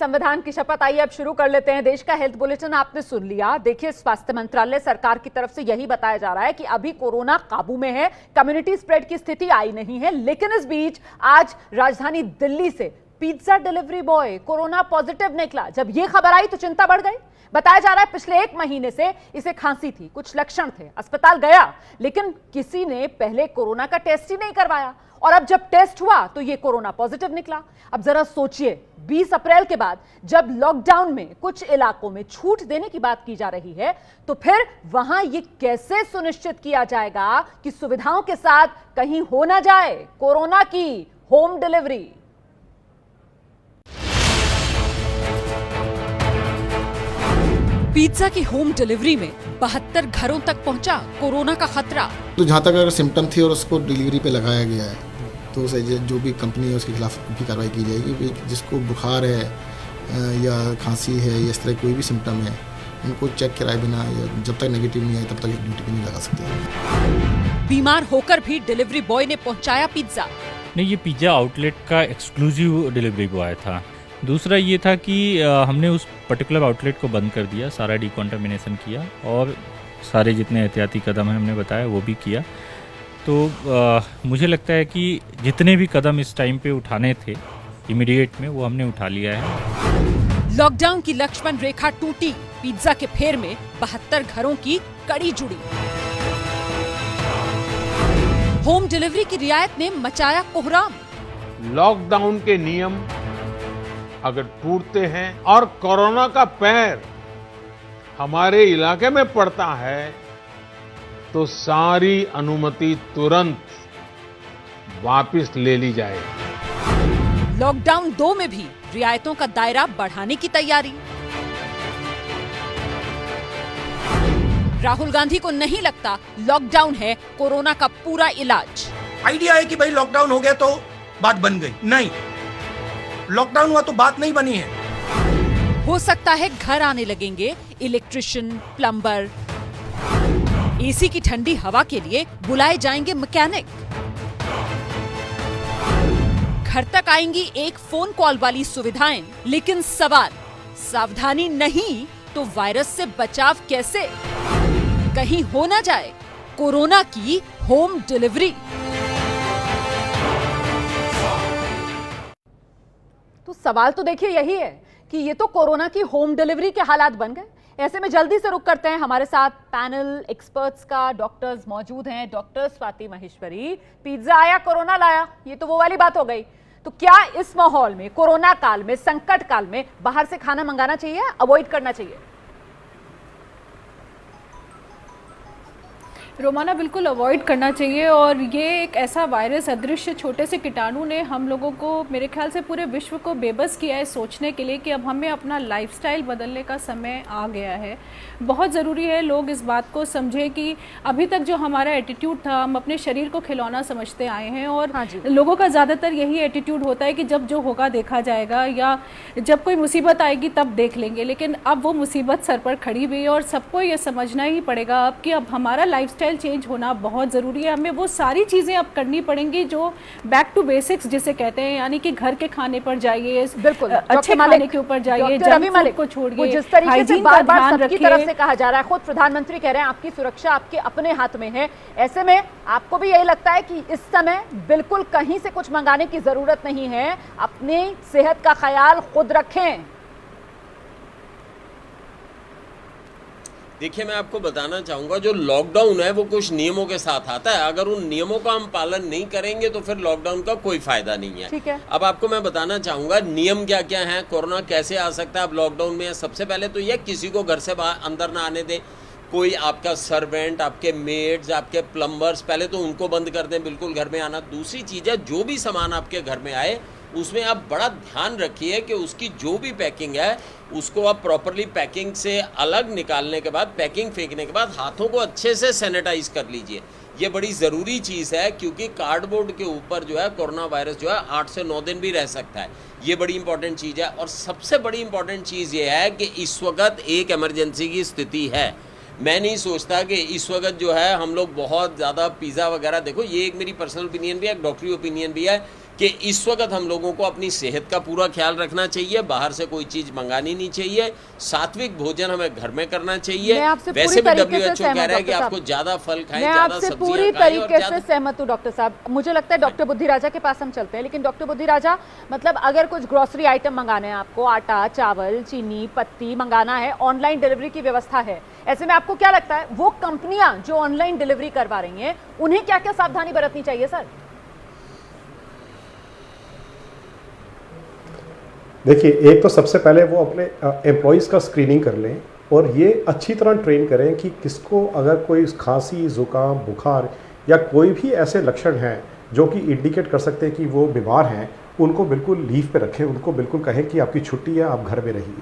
संविधान की शपथ। आइए अब शुरू कर लेते हैं। देश का हेल्थ बुलेटिन आपने सुन लिया। देखिए, स्वास्थ्य मंत्रालय सरकार की तरफ से यही बताया जा रहा है कि अभी कोरोना काबू में है, कम्युनिटी स्प्रेड की स्थिति आई नहीं है। लेकिन इस बीच आज राजधानी दिल्ली से pizza delivery boy corona positive निकला। जब यह खबर आई तो चिंता बढ़ गई। बताया जा रहा है पिछले 1 महीने से इसे खांसी थी, कुछ लक्षण थे, अस्पताल गया, लेकिन किसी ने पहले कोरोना का टेस्ट ही नहीं करवाया और अब जब टेस्ट हुआ तो ये कोरोना पॉजिटिव निकला। अब जरा सोचिए, 20 अप्रैल के बाद जब लॉकडाउन में कुछ इलाकों में छूट देने की बात की जा रही है, तो फिर वहां ये कैसे सुनिश्चित किया जाएगा कि सुविधाओं के साथ कहीं हो ना जाए कोरोना की होम डिलीवरी। पिज्जा की होम डिलीवरी में 72 घरों तक पहुंचा कोरोना का खतरा। तो जहाँ तक अगर सिम्टम थी और उसको डिलीवरी पे लगाया गया है तो जो भी कंपनी है उसके खिलाफ भी कार्रवाई की जाएगी। जिसको बुखार है या खांसी है या इस तरह कोई भी सिम्टम है, उनको चेक कराए बिना या जब तक नेगेटिव नहीं आए तब तक ड्यूटी पे नहीं लगा सकते। बीमार होकर भी डिलीवरी बॉय ने पहुंचाया पिज्जा। नहीं, ये पिज्जा आउटलेट का एक्सक्लूसिव डिलीवरी बॉय था। दूसरा ये था कि हमने उस पर्टिकुलर आउटलेट को बंद कर दिया, सारा डिकॉन्टामिनेशन किया और सारे जितने एहतियाती कदम हैं हमने बताया वो भी किया। तो मुझे लगता है कि जितने भी कदम इस टाइम पे उठाने थे इमीडिएट में, वो हमने उठा लिया है। लॉकडाउन की लक्ष्मण रेखा टूटी, पिज्जा के फेर में 72 घरों की कड़ी जुड़ी। होम डिलीवरी की रियायत ने मचाया कोहराम। लॉकडाउन के नियम अगर टूटते हैं और कोरोना का पैर हमारे इलाके में पड़ता है तो सारी अनुमति तुरंत वापस ले ली जाए। लॉकडाउन 2 में भी रियायतों का दायरा बढ़ाने की तैयारी। राहुल गांधी को नहीं लगता लॉकडाउन है कोरोना का पूरा इलाज। आइडिया है कि भाई लॉकडाउन हो गया तो बात बन गई, नहीं, लॉकडाउन हुआ तो बात नहीं बनी है। हो सकता है घर आने लगेंगे इलेक्ट्रिशियन, प्लम्बर, एसी की ठंडी हवा के लिए बुलाए जाएंगे मैकेनिक। घर तक आएंगी एक फोन कॉल वाली सुविधाएं। लेकिन सवाल, सावधानी नहीं तो वायरस से बचाव कैसे? कहीं हो ना जाए कोरोना की होम डिलीवरी। तो सवाल तो देखिए यही है कि ये तो कोरोना की होम डिलीवरी के हालात बन गए। ऐसे में जल्दी से रुक करते हैं, हमारे साथ पैनल एक्सपर्ट्स का डॉक्टर्स मौजूद हैं। डॉक्टर स्वाति महेश्वरी, पिज्जा आया कोरोना लाया, ये तो वो वाली बात हो गई। तो क्या इस माहौल में, कोरोना काल में, संकट काल में बाहर से खाना मंगाना चाहिए, अवॉइड करना चाहिए? रोमाना, बिल्कुल अवॉइड करना चाहिए। और ये एक ऐसा वायरस, अदृश्य छोटे से कीटाणु ने हम लोगों को, मेरे ख्याल से पूरे विश्व को बेबस किया है सोचने के लिए कि अब हमें अपना लाइफस्टाइल बदलने का समय आ गया है। बहुत ज़रूरी है लोग इस बात को समझें कि अभी तक जो हमारा एटीट्यूड था, हम अपने शरीर को खिलौना समझते आए हैं और लोगों का ज़्यादातर यही एटीट्यूड होता है कि जब जो होगा देखा जाएगा या जब कोई मुसीबत आएगी तब देख लेंगे। लेकिन अब वो मुसीबत सर पर खड़ी हुई और सबको ये समझना ही पड़ेगा अब कि अब हमारा लाइफस्टाइल चेंज होना बहुत ज़रूरी है। हमें वो सारी चीज़ें अब करनी पड़ेंगी जो बैक टू बेसिक्स जिसे कहते हैं, यानी कि घर के खाने पर जाइए, बिल्कुल अच्छे खाने के ऊपर जाइए, जंक फूड को छोड़िए। जिस तरीके से बार-बार सबकी तरफ से कहा जा रहा है, खुद प्रधानमंत्री कह रहे हैं आपकी सुरक्षा आपके अपने हाथ में है। ऐसे में आपको भी यही लगता है कि इस समय बिल्कुल कहीं से कुछ मंगाने की जरूरत नहीं है, अपनी सेहत का ख्याल खुद रखें? देखिए, मैं आपको बताना चाहूँगा, जो लॉकडाउन है वो कुछ नियमों के साथ आता है। अगर उन नियमों का हम पालन नहीं करेंगे तो फिर लॉकडाउन का कोई फायदा नहीं है। ठीक है। अब आपको मैं बताना चाहूँगा नियम क्या क्या हैं, कोरोना कैसे आ सकता है अब लॉकडाउन में। सबसे पहले तो यह किसी को घर से बाहर अंदर ना आने दें। कोई आपका सर्वेंट, आपके मेड्स, आपके प्लम्बर्स, पहले तो उनको बंद कर दें, बिल्कुल घर में आना। दूसरी चीज़ है, जो भी सामान आपके घर में आए उसमें आप बड़ा ध्यान रखिए कि उसकी जो भी पैकिंग है उसको आप प्रॉपरली पैकिंग से अलग निकालने के बाद, पैकिंग फेंकने के बाद हाथों को अच्छे से सैनिटाइज कर लीजिए। ये बड़ी ज़रूरी चीज़ है क्योंकि कार्डबोर्ड के ऊपर जो है कोरोना वायरस जो है 8 से 9 दिन भी रह सकता है। ये बड़ी इंपॉर्टेंट चीज़ है। और सबसे बड़ी इंपॉर्टेंट चीज़ ये है कि इस वक्त एक इमरजेंसी की स्थिति है। मैं नहीं सोचता कि इस वक्त जो है हम लोग बहुत ज़्यादा पिज़्ज़ा वगैरह, देखो ये एक मेरी पर्सनल ओपिनियन भी है, एक डॉक्टरी ओपिनियन भी है कि इस वक्त हम लोगों को अपनी सेहत का पूरा ख्याल रखना चाहिए, बाहर से कोई चीज मंगानी नहीं चाहिए, सात्विक भोजन हमें घर में करना चाहिए। वैसे भी WHO कह रहा है कि आपको ज्यादा फल खाएं, ज्यादा सब्जियां पूरी खाएं और तरीके से ज्यादा। सहमत हूँ डॉक्टर साहब। मुझे लगता है डॉक्टर बुद्धि राजा के पास हम चलते हैं, लेकिन डॉक्टर बुद्धि राजा मतलब अगर कुछ ग्रोसरी आइटम मंगाने हैं, आपको आटा, चावल, चीनी, पत्ती मंगाना है, ऑनलाइन डिलीवरी की व्यवस्था है, ऐसे में आपको क्या लगता है वो कंपनियां जो ऑनलाइन डिलीवरी करवा रही हैं उन्हें क्या क्या सावधानी बरतनी चाहिए सर? देखिए, एक तो सबसे पहले वो अपने एम्प्लॉयज़ का स्क्रीनिंग कर लें और ये अच्छी तरह ट्रेन करें कि किसको अगर कोई खांसी, ज़ुकाम, बुखार या कोई भी ऐसे लक्षण हैं जो कि इंडिकेट कर सकते हैं कि वो बीमार हैं, उनको बिल्कुल लीव पे रखें, उनको बिल्कुल कहें कि आपकी छुट्टी है, आप घर में रहिए।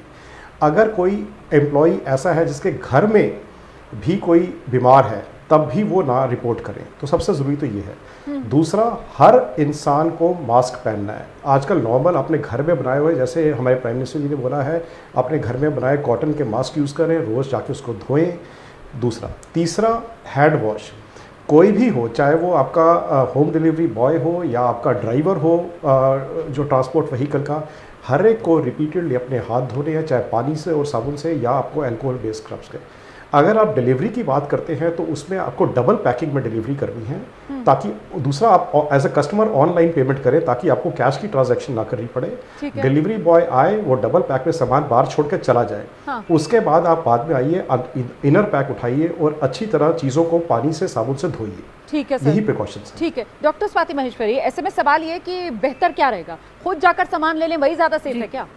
अगर कोई एम्प्लॉई ऐसा है जिसके घर में भी कोई बीमार है, तब भी वो ना रिपोर्ट करें। तो सबसे ज़रूरी तो ये है। दूसरा, हर इंसान को मास्क पहनना है। आजकल नॉर्मल अपने घर में बनाए हुए, जैसे हमारे प्राइम मिनिस्टर जी ने बोला है, अपने घर में बनाए कॉटन के मास्क यूज़ करें, रोज़ जाके उसको धोएं। दूसरा, तीसरा, हैंड वॉश। कोई भी हो, चाहे वो आपका होम डिलीवरी बॉय हो या आपका ड्राइवर हो जो ट्रांसपोर्ट व्हीकल का, हर एक को रिपीटेडली अपने हाथ धोने हैं, चाहे पानी से और साबुन से या आपको अल्कोहल बेस्ड स्क्रब्स के। अगर आप डिलीवरी की बात करते हैं तो उसमें आपको डबल पैकिंग में डिलीवरी करनी है, ताकि दूसरा आप as a customer online payment करें ताकि आपको कैश की ट्रांजैक्शन ना करनी पड़े। डिलीवरी बॉय आए, वो डबल पैक में सामान बाहर छोड़ कर चला जाए। हाँ। उसके बाद आप बाद में आइए, इनर पैक उठाइए और अच्छी तरह चीज़ों को पानी से, साबुन से धोइए। ठीक है सर, यही प्रिकॉशंस। ठीक है डॉक्टर स्वाति महेश्वरी, ऐसे में सवाल ये कि बेहतर क्या रहेगा, खुद जाकर सामान ले लें वही ज्यादा सेफ है क्या?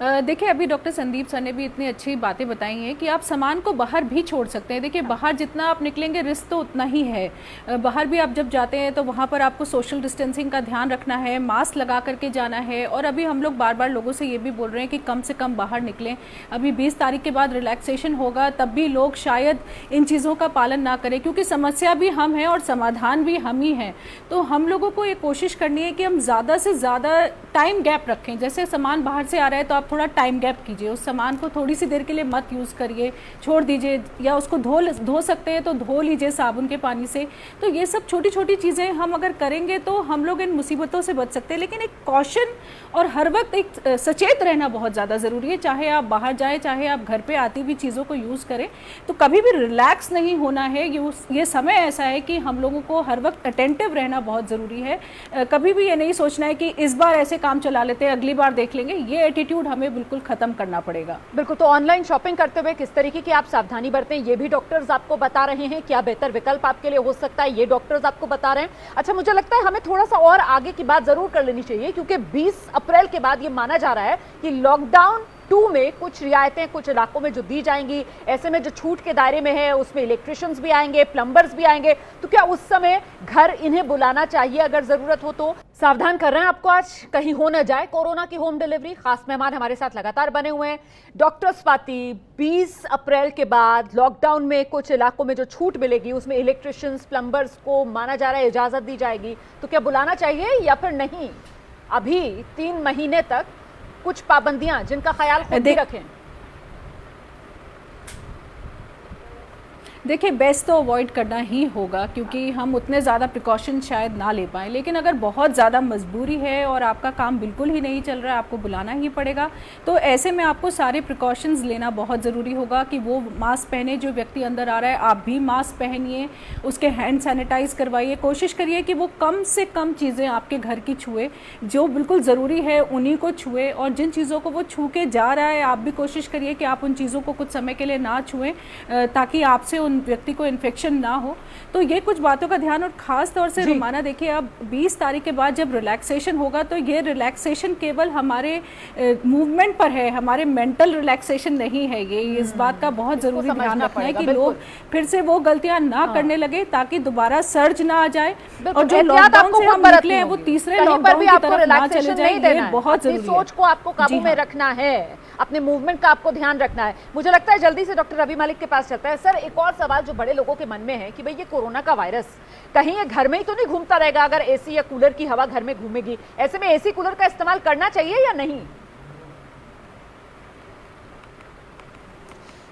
देखिए, अभी डॉक्टर संदीप सर ने भी इतनी अच्छी बातें बताई हैं कि आप सामान को बाहर भी छोड़ सकते हैं। देखिए, बाहर जितना आप निकलेंगे रिस्क तो उतना ही है। बाहर भी आप जब जाते हैं तो वहाँ पर आपको सोशल डिस्टेंसिंग का ध्यान रखना है, मास्क लगा करके जाना है। और अभी हम लोग बार बार लोगों से ये भी बोल रहे हैं कि कम से कम बाहर निकलें। अभी 20 तारीख के बाद रिलैक्सेशन होगा, तब भी लोग शायद इन चीज़ों का पालन ना करें, क्योंकि समस्या भी हम हैं और समाधान भी हम ही हैं। तो हम लोगों को ये कोशिश करनी है कि हम ज़्यादा से ज़्यादा टाइम गैप रखें। जैसे सामान बाहर से आ रहा है तो आप थोड़ा टाइम गैप कीजिए, उस सामान को थोड़ी सी देर के लिए मत यूज़ करिए, छोड़ दीजिए, या उसको धो सकते हैं तो धो लीजिए साबुन के पानी से। तो ये सब छोटी छोटी चीज़ें हम अगर करेंगे तो हम लोग इन मुसीबतों से बच सकते हैं। लेकिन एक कॉशन और हर वक्त एक सचेत रहना बहुत ज़्यादा ज़रूरी है। चाहे आप बाहर जाएँ, चाहे आप घर पर आती हुई चीज़ों को यूज़ करें, तो कभी भी रिलैक्स नहीं होना है। ये समय ऐसा है कि हम लोगों को हर वक्त अटेंटिव रहना बहुत ज़रूरी है। कभी भी ये नहीं सोचना है कि इस बार ऐसे काम चला लेते हैं, अगली बार देख लेंगे। ये एटीट्यूड हमें बिल्कुल खत्म करना पड़ेगा। बिल्कुल। तो ऑनलाइन शॉपिंग करते हुए किस तरीके की आप सावधानी बरतें, ये भी डॉक्टर्स आपको बता रहे हैं। क्या बेहतर विकल्प आपके लिए हो सकता है, ये डॉक्टर्स आपको बता रहे हैं। अच्छा, मुझे लगता है हमें थोड़ा सा और आगे की बात जरूर कर लेनी चाहिए, क्योंकि 20 अप्रैल के बाद ये माना जा रहा है कि लॉकडाउन 2 में कुछ रियायतें कुछ इलाकों में जो दी जाएंगी, ऐसे में जो छूट के दायरे में है उसमें इलेक्ट्रिशियंस भी आएंगे, प्लम्बर्स भी आएंगे। तो क्या उस समय घर इन्हें बुलाना चाहिए अगर जरूरत हो तो? सावधान कर रहे हैं आपको आज कहीं हो न जाए कोरोना की होम डिलीवरी। खास मेहमान हमारे साथ लगातार बने हुए हैं डॉक्टर स्वाति। 20 अप्रैल के बाद लॉकडाउन में कुछ इलाकों में जो छूट मिलेगी उसमें इलेक्ट्रिशियंस, प्लम्बर्स को माना जा रहा है इजाजत दी जाएगी, तो क्या बुलाना चाहिए या फिर नहीं? अभी 3 महीने तक कुछ पाबंदियां जिनका ख्याल खुद भी रखें। देखिए, बेस्ट तो अवॉइड करना ही होगा, क्योंकि हम उतने ज़्यादा प्रिकॉशन शायद ना ले पाएँ। लेकिन अगर बहुत ज़्यादा मजबूरी है और आपका काम बिल्कुल ही नहीं चल रहा है, आपको बुलाना ही पड़ेगा, तो ऐसे में आपको सारे प्रिकॉशंस लेना बहुत ज़रूरी होगा कि वो मास्क पहने, जो व्यक्ति अंदर आ रहा है आप भी मास्क पहनिए, उसके हैंड सैनिटाइज करवाइए। कोशिश करिए कि वो कम से कम चीज़ें आपके घर की छुए, जो बिल्कुल ज़रूरी है उन्हीं को छुए, और जिन चीज़ों को वो छू के जा रहा है आप भी कोशिश करिए कि आप उन चीज़ों को कुछ समय के लिए ना छुएं, ताकि आपसे व्यक्ति को इन्फेक्शन ना हो। तो ये कुछ बातों का ध्यान। और ख़ास तौर से रुमाना, देखिए अब 20 तारीख के बाद जब रिलैक्सेशन होगा तो ये रिलैक्सेशन केवल हमारे मूवमेंट पर है, हमारे मेंटल रिलैक्सेशन नहीं है। ये इस बात का बहुत ज़रूरी ध्यान रखना है कि लोग फिर से वो गलतियां ना करने लगे, ताकि दोबारा सर्ज ना आ जाए। और जो लॉकडाउन से हम निकले हैं वो तीसरे लॉकडाउन की तरफ ना चले जाए, ये बहुत जरूरी है। सोच को आपको काबू में रखना है, अपने मूवमेंट का आपको ध्यान रखना है। मुझे लगता है जल्दी से डॉक्टर रवि मलिक के पास चलता है। सर, एक और सवाल जो बड़े लोगों के मन में है कि भाई ये कोरोना का वायरस कहीं ये घर में ही तो नहीं घूमता रहेगा अगर एसी या कूलर की हवा घर में घूमेगी। ऐसे में एसी कूलर का इस्तेमाल करना चाहिए या नहीं?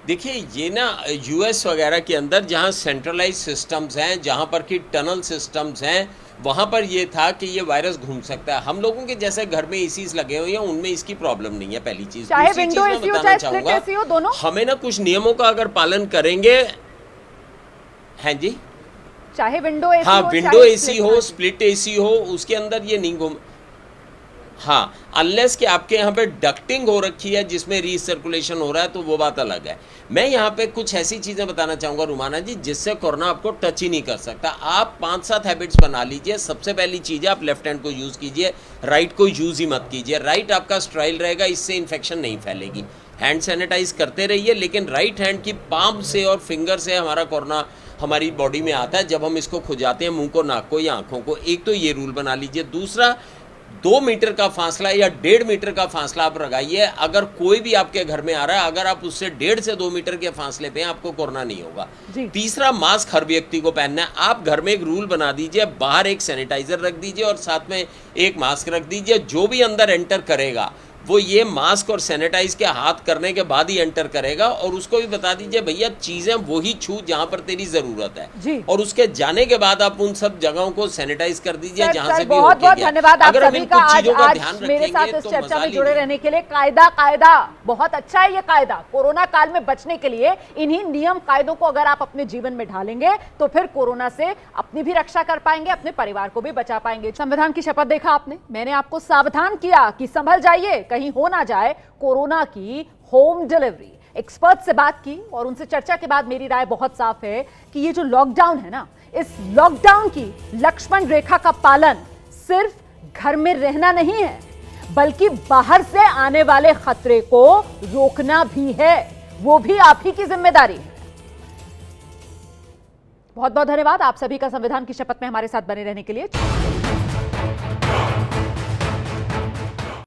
देखिए ये ना यूएस वगैरह के अंदर जहाँ सेंट्रलाइज सिस्टम्स हैं, जहाँ पर कि टनल सिस्टम्स हैं, वहाँ पर ये था कि ये वायरस घूम सकता है। हम लोगों के जैसे घर में एसीज लगे हुए हैं उनमें इसकी प्रॉब्लम नहीं है, पहली चीज। चाहे दूसरी चीज विंडो मैं एसी हो बताना चाहे स्प्लिट चाहूंगा, एसी हो, दोनों हमें ना कुछ नियमों का अगर पालन करेंगे, हैं जी, चाहे विंडो एसी हाँ हो विंडो चाहे एसी split हो एसी। स्प्लिट एसी हो, उसके अंदर ये नहीं घूम, हाँ अनलेस कि आपके यहाँ पे डक्टिंग हो रखी है जिसमें रीसर्कुलेशन हो रहा है तो वो बात अलग है। मैं यहाँ पे कुछ ऐसी चीज़ें बताना चाहूँगा रुमाना जी जिससे कोरोना आपको टच ही नहीं कर सकता। आप 5-7 हैबिट्स बना लीजिए। सबसे पहली चीज़ है आप लेफ्ट हैंड को यूज़ कीजिए, राइट को यूज़ ही मत कीजिए। राइट आपका स्ट्राइल रहेगा, इससे इन्फेक्शन नहीं फैलेगी। हैंड सैनिटाइज करते रहिए, लेकिन राइट हैंड की पाम से और फिंगर से हमारा कोरोना हमारी बॉडी में आता है जब हम इसको खुजाते हैं, मुंह को, नाक को या आँखों को। एक तो ये रूल बना लीजिए। दूसरा 2 मीटर का फासला या 1.5 मीटर का फासला आप लगाइए। अगर कोई भी आपके घर में आ रहा है, अगर आप उससे 1.5 से 2 मीटर के फासले पे हैं, आपको कोरोना नहीं होगा। तीसरा, मास्क हर व्यक्ति को पहनना है। आप घर में एक रूल बना दीजिए, बाहर एक सैनिटाइजर रख दीजिए और साथ में एक मास्क रख दीजिए। जो भी अंदर एंटर करेगा वो ये मास्क और सैनिटाइज के हाथ करने के बाद ही एंटर करेगा, और उसको भी बता दीजिए भैया चीजें वही छू जहां पर तेरी जरूरत है, और उसके जाने के बाद आप उन सब जगहों को सैनिटाइज कर दीजिए जहां से भी बहुत बहुत गया। धन्यवाद आप अगर हम सभी इन का कुछ चीजों का आज ध्यान मेरे साथ रखेंगे इस तो चर्चा मजा में जुड़े लेंगे। रहने के लिए। कायदा बहुत अच्छा है। ये कायदा कोरोना काल में बचने के लिए इन्हीं नियम कायदों को अगर आप अपने जीवन में ढालेंगे तो फिर कोरोना से अपनी भी रक्षा कर पाएंगे, अपने परिवार को भी बचा पाएंगे। संविधान की शपथ देखा आपने, मैंने आपको सावधान किया कि संभल जाइए, कहीं हो ना जाए कोरोना की होम डिलीवरी। एक्सपर्ट से बात की और उनसे चर्चा के बाद मेरी राय बहुत साफ है कि ये जो लॉकडाउन है ना, इस लॉकडाउन की लक्ष्मण रेखा का पालन सिर्फ घर में रहना नहीं है, बल्कि बाहर से आने वाले खतरे को रोकना भी है। वो भी आप ही की जिम्मेदारी है। बहुत बहुत धन्यवाद आप सभी का संविधान की शपथ में हमारे साथ बने रहने के लिए।